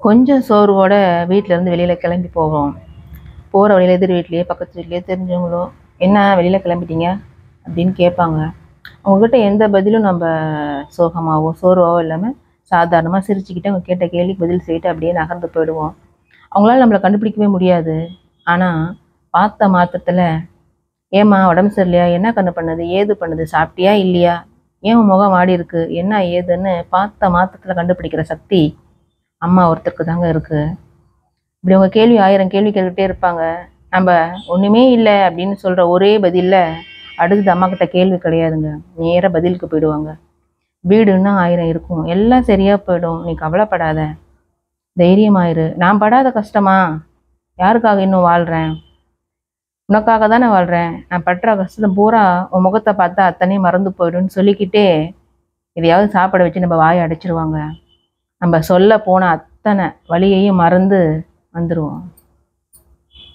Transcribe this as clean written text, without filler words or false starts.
கொஞ்சம் சோர்வோட வீட்டிலேருந்து வெளியில் கிளம்பி போவோம். போகிற வழியில் எதிர் வீட்லேயே பக்கத்து வீட்லேயே தெரிஞ்சவங்களோ என்ன வெளியில் கிளம்பிட்டீங்க அப்படின்னு கேட்பாங்க. அவங்கக்கிட்ட எந்த பதிலும் நம்ம சோகமாகவோ சோர்வாகவோ இல்லாமல் சாதாரணமாக சிரிச்சுக்கிட்டு அவங்க கேட்ட கேள்விக்கு பதில் சொல்லிட்டு அப்படியே நகர்ந்து போயிடுவோம். அவங்களால நம்மளை கண்டுபிடிக்கவே முடியாது. ஆனால் பார்த்த மாத்திரத்தில் ஏம்மா உடம்பு சரியில்லையா, என்ன கண்ணு பண்ணுது, ஏது பண்ணுது, சாப்பிட்டியா இல்லையா, ஏன் உன் முகம் மாடி இருக்குது, என்ன ஏதுன்னு பார்த்த மாத்திரத்தில் கண்டுபிடிக்கிற சக்தி அம்மா ஒருத்தருக்கு தாங்க இருக்குது. இப்படி அவங்க கேள்வி 1000 கேள்வி கேட்டுக்கிட்டே இருப்பாங்க. நம்ம ஒன்றுமே இல்லை அப்படின்னு சொல்கிற ஒரே பதிலில் அடுத்தது அம்மாக்கிட்ட கேள்வி கிடையாதுங்க, நேராக பதிலுக்கு போயிடுவாங்க. வீடுன்னா 1000 இருக்கும், எல்லாம் சரியாக போயிடும், நீ கவலைப்படாத, தைரியமாயிரு, நான் படாத கஷ்டமா, யாருக்காக இன்னும் வாழ்கிறேன், உனக்காக தானே வாழ்கிறேன், நான் படுற கஷ்டத்தை பூரா உன் முகத்தை பார்த்தா அத்தனையும் மறந்து போயிடும்னு சொல்லிக்கிட்டே எதையாவது சாப்பிட வச்சு நம்ம வாயை அடைச்சிருவாங்க. நம்ம சொல்ல போன அத்தனை வழியையும் மறந்து வந்துடுவோம்.